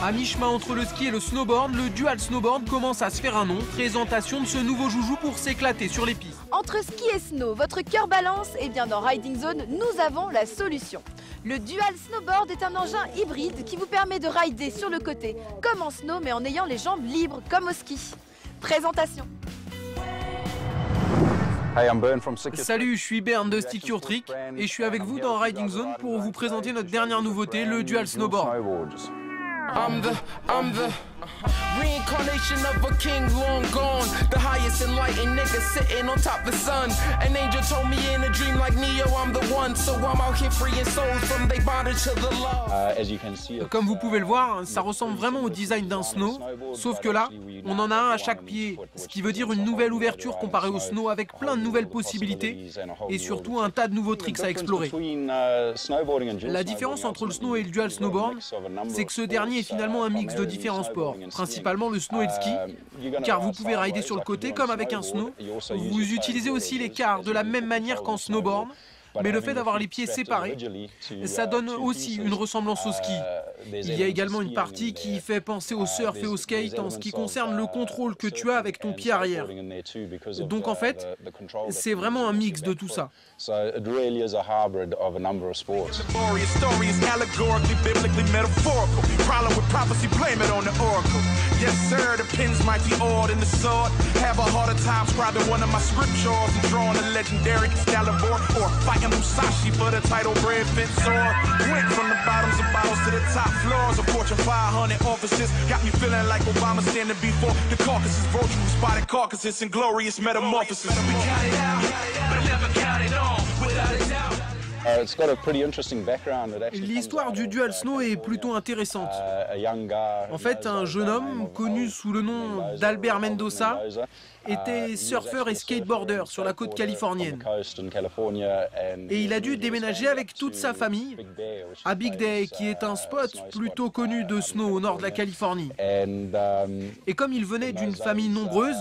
À mi-chemin entre le ski et le snowboard, le dual snowboard commence à se faire un nom. Présentation de ce nouveau joujou pour s'éclater sur les pistes. Entre ski et snow, votre cœur balance? Eh bien dans Riding Zone, nous avons la solution. Le dual snowboard est un engin hybride qui vous permet de rider sur le côté comme en snow mais en ayant les jambes libres comme au ski. Présentation. Salut, je suis Bern de Stick Your Trick et je suis avec vous dans Riding Zone pour vous présenter notre dernière nouveauté, le dual snowboard. I'm the reincarnation of a king long gone, the highest enlightened nigga sitting on top the sun. An angel told me in a dream like Neo, I'm the one, so I'm out here freeing souls from they bondage to the love. Comme vous pouvez le voir, ça ressemble vraiment au design d'un snow, sauf que là, on en a un à chaque pied, ce qui veut dire une nouvelle ouverture comparée au snow avec plein de nouvelles possibilités et surtout un tas de nouveaux tricks à explorer. La différence entre le snow et le dual snowboard, c'est que ce dernier est finalement un mix de différents sports, principalement le snow et le ski, car vous pouvez rider sur le côté comme avec un snow. Vous utilisez aussi les cars de la même manière qu'en snowboard, mais le fait d'avoir les pieds séparés, ça donne aussi une ressemblance au ski. Il y a également une partie qui fait penser au surf et au skate en ce qui concerne le contrôle que tu as avec ton pied arrière. Donc en fait, c'est vraiment un mix de tout ça. Yes, sir, the pins might be odd in the sword. Have a harder time scribing one of my scriptures and drawing a legendary Excalibur or fighting Musashi for the title bread fit sword. Went from the bottoms of bottles to the top floors of Fortune 500 offices. Got me feeling like Obama standing before the Caucasus. Virtual spotted carcasses and glorious metamorphosis. We got it out, but never count it on without a doubt. L'histoire du dual snow est plutôt intéressante. En fait, un jeune homme connu sous le nom d'Albert Mendoza était surfeur et skateboarder sur la côte californienne. Et il a dû déménager avec toute sa famille à Big Day, qui est un spot plutôt connu de snow au nord de la Californie. Et comme il venait d'une famille nombreuse,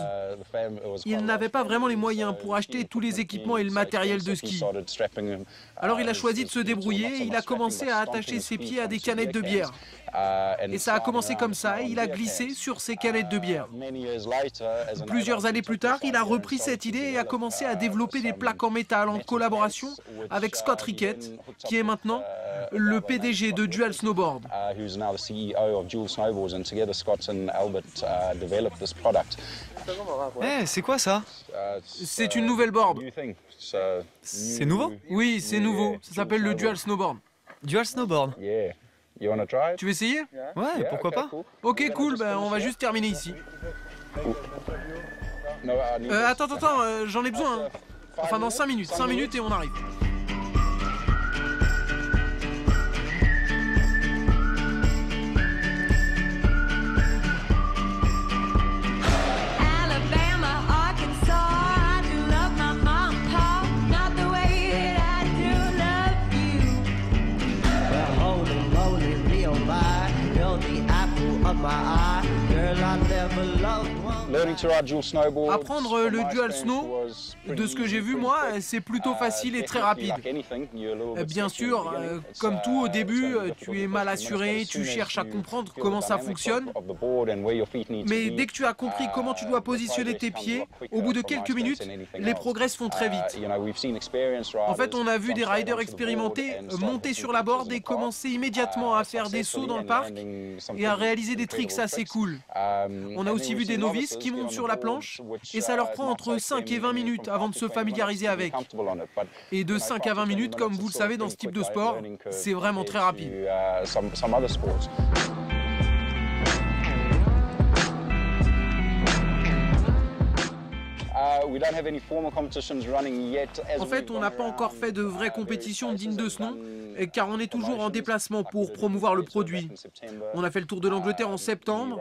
il n'avait pas vraiment les moyens pour acheter tous les équipements et le matériel de ski. Alors il a choisi de se débrouiller et il a commencé à attacher ses pieds à des canettes de bière. Et ça a commencé comme ça, et il a glissé sur ces canettes de bière. Plusieurs années plus tard, il a repris cette idée et a commencé à développer des plaques en métal en collaboration avec Scott Rickett, qui est maintenant le PDG de Dual Snowboard. Eh, c'est quoi ça? C'est une nouvelle board. C'est nouveau? Oui, c'est nouveau. Ça s'appelle le Dual Snowboard. Dual snowboard? Tu veux essayer? Ouais, pourquoi pas? Ok, cool, ben, on va juste terminer ici. Attends, j'en ai besoin. Hein. Enfin, dans 5 minutes. 5 minutes et on arrive. Apprendre le dual snow, de ce que j'ai vu moi, c'est plutôt facile et très rapide. Bien sûr, comme tout au début, tu es mal assuré, tu cherches à comprendre comment ça fonctionne. Mais dès que tu as compris comment tu dois positionner tes pieds, au bout de quelques minutes, les progrès se font très vite. En fait, on a vu des riders expérimentés monter sur la board et commencer immédiatement à faire des sauts dans le parc et à réaliser des tricks assez cool. On a aussi vu des novices qui montent sur la planche et ça leur prend entre 5 et 20 minutes avant de se familiariser avec. Et de 5 à 20 minutes, comme vous le savez dans ce type de sport, c'est vraiment très rapide. En fait, on n'a pas encore fait de vraies compétitions dignes de ce nom, car on est toujours en déplacement pour promouvoir le produit. On a fait le tour de l'Angleterre en septembre,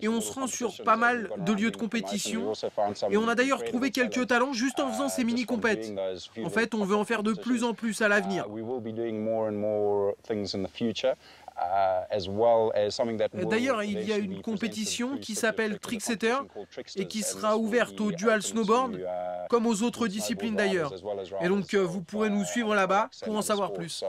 et on se rend sur pas mal de lieux de compétition. Et on a d'ailleurs trouvé quelques talents juste en faisant ces mini-compètes. En fait, on veut en faire de plus en plus à l'avenir. D'ailleurs, il y a une compétition qui s'appelle Trick Setter et qui sera ouverte au dual snowboard comme aux autres disciplines d'ailleurs. Et donc vous pourrez nous suivre là-bas pour en savoir plus.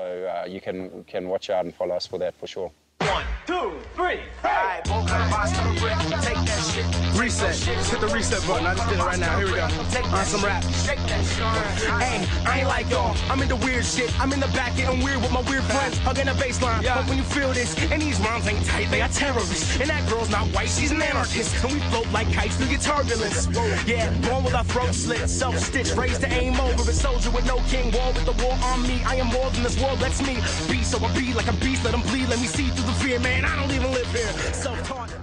1, 2, 3. Alright, both of us to the grip. Take that shit. Reset. Hit the reset button. I just did it right now. Here we go. On some rap. Hey, I ain't like y'all. I'm into weird shit. I'm in the back getting weird with my weird friends. Hugging the baseline. But when you feel this, and these moms ain't tight, they are terrorists. And that girl's not white, she's an anarchist. And we float like kites through your turbulence. Yeah, born with our throat slit, self-stitched, raised to aim over a soldier with no king. War with the war on me. I am more than this world lets me be. So I be like a beast, let them bleed. Let me see through the fear, man. I don't even live here. Self-taught.